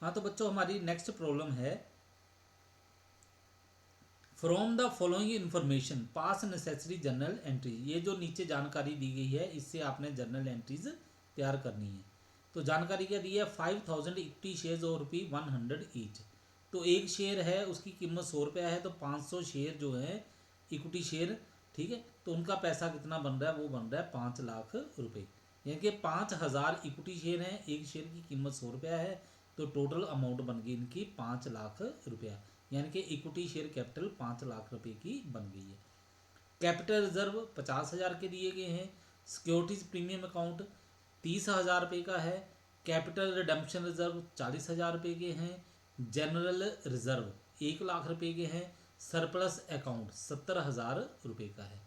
हाँ तो बच्चों हमारी नेक्स्ट प्रॉब्लम है, from the following information pass necessary journal entry. ये जो नीचे जानकारी दी गई है इससे आपने जर्नल एंट्रीज तैयार करनी है। तो जानकारी क्या दी है, 5000 इक्विटी शेयर्स और ₹100 ईच। तो एक शेयर है उसकी कीमत 100 रुपया है, तो 500 शेयर जो है इक्विटी शेयर, ठीक है, तो उनका पैसा कितना बन रहा है, वो बन रहा है 5 लाख रुपए। यानी कि 5000 इक्विटी शेयर हैं, एक शेयर की कीमत 100 रुपया है, तो टोटल अमाउंट बन गई इनकी 5 लाख रुपया। यानी कि इक्विटी शेयर कैपिटल 5 लाख रुपए की बन गई है। कैपिटल रिजर्व 50,000 के दिए गए हैं। सिक्योरिटीज प्रीमियम अकाउंट 30,000 रुपये का है। कैपिटल रिडम्पशन रिजर्व 40,000 रुपये के हैं। जनरल रिजर्व 1 लाख रुपये के हैं। सरप्लस अकाउंट 70,000 रुपये का है।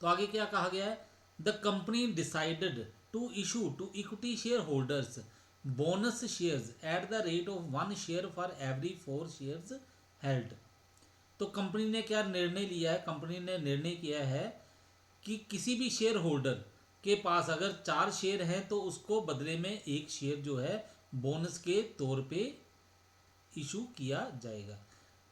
तो आगे क्या कहा गया है, the company decided to issue to equity share holders bonus shares at the rate of 1 share for every 4 shares held. तो कंपनी ने क्या निर्णय लिया है, कंपनी ने निर्णय किया है कि किसी भी शेयर होल्डर के पास अगर 4 शेयर हैं तो उसको बदले में 1 शेयर जो है बोनस के तौर पे इशू किया जाएगा,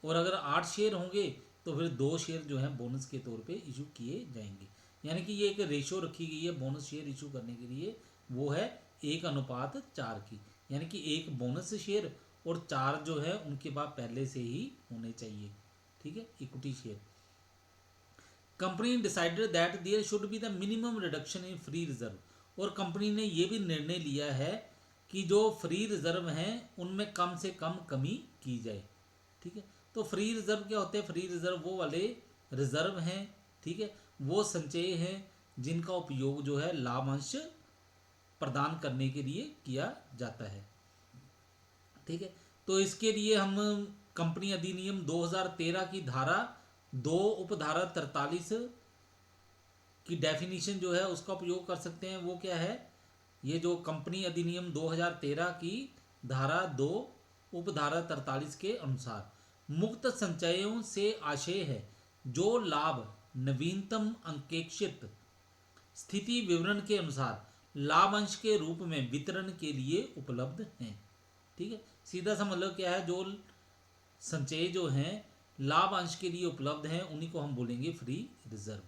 और अगर 8 शेयर होंगे तो फिर 2 शेयर जो है बोनस के तौर पे इशू किए जाएंगे। यानी कि ये एक रेशो रखी गई है बोनस शेयर इशू करने के लिए, वो है 1:4 की। यानी कि 1 बोनस शेयर और 4 जो है उनके पास पहले से ही होने चाहिए, ठीक है, equity share. Company decided that there should be the minimum reduction in free reserve. और कंपनी ने ये भी निर्णय लिया है कि जो फ्री रिजर्व हैं उनमें कम से कम कमी की जाए, ठीक है। तो फ्री रिजर्व क्या होते हैं, फ्री रिजर्व वो वाले रिजर्व हैं, ठीक है, वो संचय हैं जिनका उपयोग जो है लाभांश प्रदान करने के लिए किया जाता है, ठीक है। तो इसके लिए हम कंपनी अधिनियम 2013 की धारा 2 उपधारा 43 की डेफिनेशन जो है उसका उपयोग कर सकते हैं। वो क्या है, ये जो कंपनी अधिनियम 2013 की धारा 2 उपधारा 43 के अनुसार मुक्त संचयों से आशय है जो लाभ नवीनतम अंकेक्षित स्थिति विवरण के अनुसार लाभांश के रूप में वितरण के लिए उपलब्ध हैं, ठीक है। सीधा सा मतलब क्या है, जो संचय जो हैं लाभांश के लिए उपलब्ध हैं उन्हीं को हम बोलेंगे फ्री रिजर्व,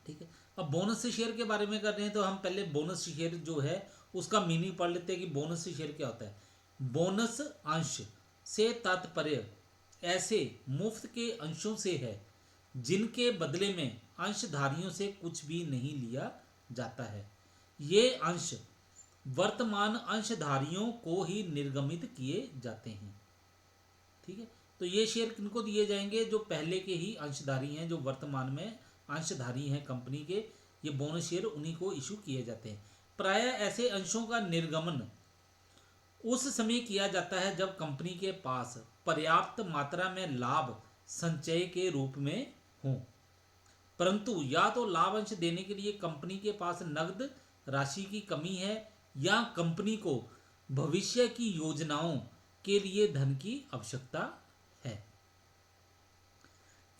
ठीक है। अब बोनस शेयर के बारे में कर रहे हैं तो हम पहले बोनस शेयर जो है उसका मीनिंग पढ़ लेते हैं कि बोनस शेयर क्या होता है। बोनस अंश से तात्पर्य ऐसे मुफ्त के अंशों से है जिनके बदले में अंशधारियों से कुछ भी नहीं लिया जाता है। ये अंश वर्तमान अंशधारियों को ही निर्गमित किए जाते हैं, ठीक है। तो ये शेयर किनको दिए जाएंगे, जो पहले के ही अंशधारी हैं, जो वर्तमान में अंशधारी हैं कंपनी के, ये बोनस शेयर उन्हीं को इशू किए जाते हैं। प्रायः ऐसे अंशों का निर्गमन उस समय किया जाता है जब कंपनी के पास पर्याप्त मात्रा में लाभ संचय के रूप में हो, परंतु या तो लाभ अंश देने के लिए कंपनी के पास नकद राशि की कमी है या कंपनी को भविष्य की योजनाओं के लिए धन की आवश्यकता है।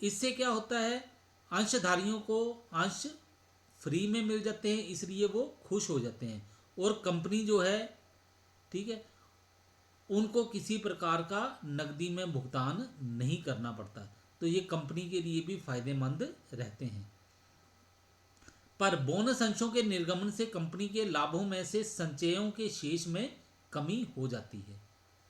इससे क्या होता है, अंशधारियों को अंश फ्री में मिल जाते हैं, इसलिए वो खुश हो जाते हैं, और कंपनी जो है, ठीक है, उनको किसी प्रकार का नकदी में भुगतान नहीं करना पड़ता। तो ये कंपनी के लिए भी फायदेमंद रहते हैं। पर बोनस अंशों के निर्गमन से कंपनी के लाभों में से संचयों के शेष में कमी हो जाती है,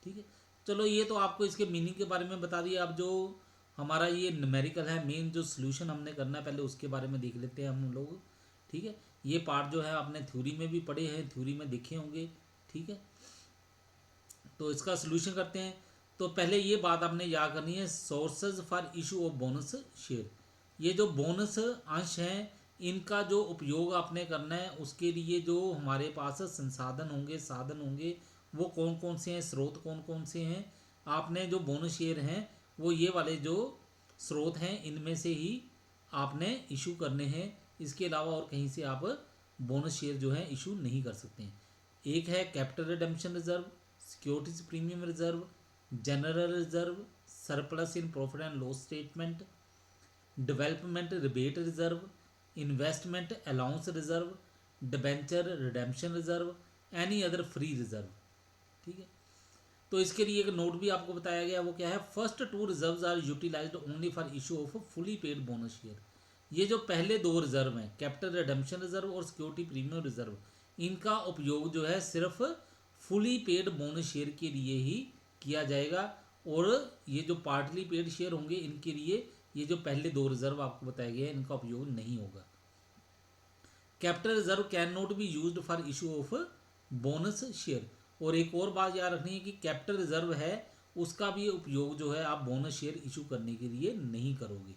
ठीक है। चलो ये तो आपको इसके मीनिंग के बारे में बता दिया। अब जो हमारा ये न्यूमेरिकल है, मेन जो सोल्यूशन हमने करना है पहले उसके बारे में देख लेते हैं हम लोग, ठीक है। ये पार्ट जो है आपने थ्योरी में भी पढ़े हैं, थ्योरी में देखे होंगे, ठीक है। तो इसका सोल्यूशन करते हैं। तो पहले ये बात आपने याद करनी है, sources for issue of bonus share. ये जो बोनस अंश हैं इनका जो उपयोग आपने करना है उसके लिए जो हमारे पास संसाधन होंगे, साधन होंगे, वो कौन कौन से हैं, स्रोत कौन कौन से हैं। आपने जो बोनस शेयर हैं वो ये वाले जो स्रोत हैं इनमें से ही आपने इशू करने हैं। इसके अलावा और कहीं से आप बोनस शेयर जो है इशू नहीं कर सकते हैं। एक है capital redemption reserve, securities premium reserve, general reserve, surplus in profit and loss statement, development rebate reserve, investment allowance reserve, debenture redemption reserve, any other free reserve, ठीक है। तो इसके लिए एक नोट भी आपको बताया गया, वो क्या है, first two reserves are utilised only for issue of fully paid bonus share. ये जो पहले दो रिजर्व हैं, कैपिटल रिडेम्पशन रिजर्व और सिक्योरिटी प्रीमियम रिजर्व, इनका उपयोग जो है सिर्फ फुली पेड बोनस शेयर के लिए ही किया जाएगा, और ये जो पार्टली पेड शेयर होंगे इनके लिए ये जो पहले दो रिजर्व आपको बताए गए हैं इनका उपयोग नहीं होगा। Capital reserve can not be used for issue of bonus share. और एक और बात याद रखनी है कि कैपिटल रिजर्व है उसका भी उपयोग जो है आप बोनस शेयर इशू करने के लिए नहीं करोगे,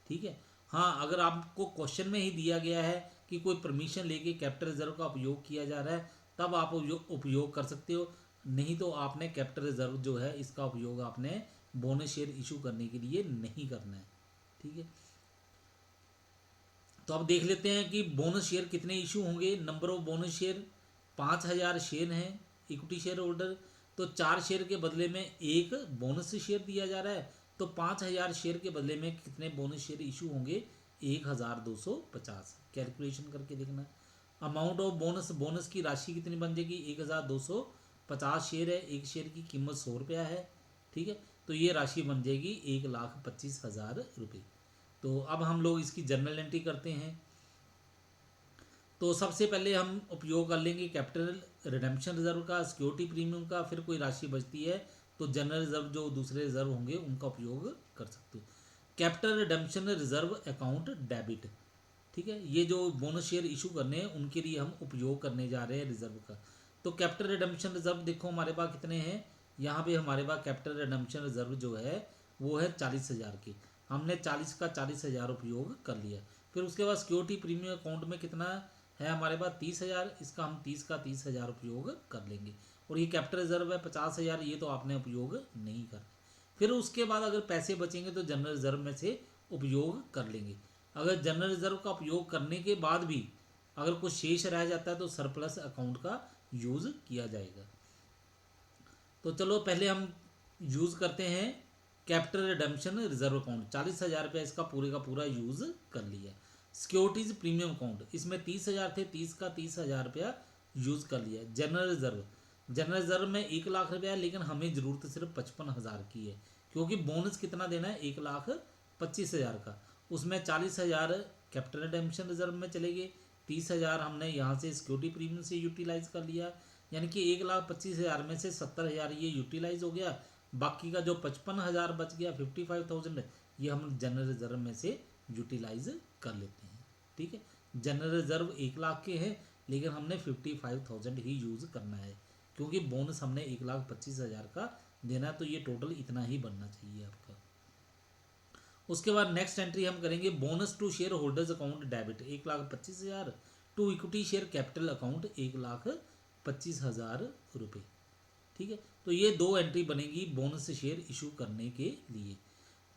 ठीक है। हाँ, अगर आपको क्वेश्चन में ही दिया गया है कि कोई परमिशन लेके कैपिटल रिजर्व का उपयोग किया जा रहा है तब आप उपयोग कर सकते हो, नहीं तो आपने कैपिटल रिजर्व जो है इसका उपयोग आपने बोनस शेयर इशू करने के लिए नहीं करना है, ठीक है। तो अब देख लेते हैं कि बोनस शेयर कितने इशू होंगे। Number of bonus share 5000 share हैं इक्विटी शेयर होल्डर, तो 4 शेयर के बदले में एक बोनस शेयर दिया जा रहा है, तो 5000 शेयर के बदले में कितने बोनस शेयर इशू होंगे, 1250। कैलकुलेशन करके देखना। अमाउंट ऑफ बोनस, बोनस की राशि कितनी बन जाएगी, 1250 शेयर है, एक शेयर की कीमत 100 रुपया है, ठीक है। तो ये राशि बन जाएगी 1,25,000 रुपये। तो अब हम लोग इसकी जर्नल एंट्री करते हैं। तो सबसे पहले हम उपयोग कर लेंगे कैपिटल रिडेम्पशन रिजर्व का, सिक्योरिटी प्रीमियम का, फिर कोई राशि बचती है तो जनरल रिजर्व जो दूसरे रिजर्व होंगे उनका उपयोग कर सकते हो। Capital redemption reserve account debit, ठीक है, ये जो बोनस शेयर इशू करने हैं उनके लिए हम उपयोग करने जा रहे हैं रिजर्व का। तो कैपिटल रिडेम्पशन रिजर्व देखो हमारे पास कितने हैं, यहाँ पे हमारे पास कैपिटल रिडेम्पशन रिजर्व जो है वो है 40,000 की, हमने 40 का 40,000 उपयोग कर लिया। फिर उसके बाद सिक्योरिटी प्रीमियम अकाउंट में कितना है हमारे पास 30,000, इसका हम 30 का 30,000 उपयोग कर लेंगे। और ये कैपिटल रिजर्व है 50,000, ये तो आपने उपयोग नहीं कर। फिर उसके बाद अगर पैसे बचेंगे तो जनरल रिजर्व में से उपयोग कर लेंगे। अगर जनरल रिजर्व का उपयोग करने के बाद भी अगर कुछ शेष रह जाता है तो सरप्लस अकाउंट का यूज़ किया जाएगा। तो चलो पहले हम यूज़ करते हैं कैपिटल रिडेम्पशन रिजर्व अकाउंट। 40,000 रुपया इसका पूरे का पूरा यूज़ कर लिया। सिक्योरिटीज प्रीमियम अकाउंट, इसमें 30,000 थे, 30 का 30,000 रुपया यूज़ कर लिया। जनरल रिजर्व, जनरल रिजर्व में 1,00,000 रुपया, लेकिन हमें ज़रूरत सिर्फ 55,000 की है, क्योंकि बोनस कितना देना है 1,25,000 का। उसमें 40,000 कैपिटल रिडेम्पशन रिजर्व में चले गए, 30,000 हमने यहाँ से सिक्योरिटी प्रीमियम से यूटिलाइज कर लिया, यानी कि 1,25,000 में से 70,000 ये यूटिलाइज हो गया। बाकी का जो 55,000 बच गया 55,000, ये हम जनरल रिजर्व में से यूटिलाइज कर लेते हैं, ठीक है। जनरल रिजर्व 1,00,000 के हैं, लेकिन हमने 55,000 ही यूज़ करना है, क्योंकि बोनस हमने 1,25,000 का देना है, तो ये टोटल इतना ही बनना चाहिए आपका। उसके बाद नेक्स्ट एंट्री हम करेंगे bonus to share holders account debit 1,25,000, to equity share capital account 1,25,000 रुपये, ठीक है। तो ये दो एंट्री बनेगी बोनस शेयर इशू करने के लिए।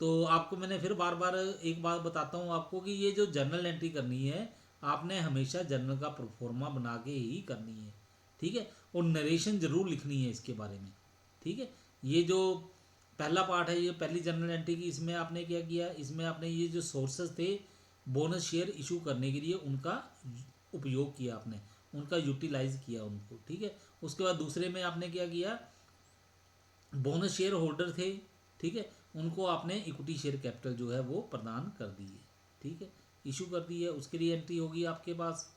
तो आपको मैंने फिर बार बार एक बात बताता हूँ आपको कि ये जो जर्नल एंट्री करनी है आपने हमेशा जर्नल का प्रोफॉर्मा बना के ही करनी है, ठीक है। और नरेशन जरूर लिखनी है इसके बारे में, ठीक है। ये जो पहला पार्ट है, ये पहली जर्नल एंट्री की, इसमें आपने क्या किया, इसमें आपने ये जो सोर्सेज थे बोनस शेयर इशू करने के लिए उनका उपयोग किया, आपने उनका यूटिलाइज किया उनको, ठीक है। उसके बाद दूसरे में आपने क्या किया, बोनस शेयर होल्डर थे, ठीक है, उनको आपने इक्विटी शेयर कैपिटल जो है वो प्रदान कर दी है, ठीक है, इशू कर दी है, उसके लिए एंट्री होगी आपके पास।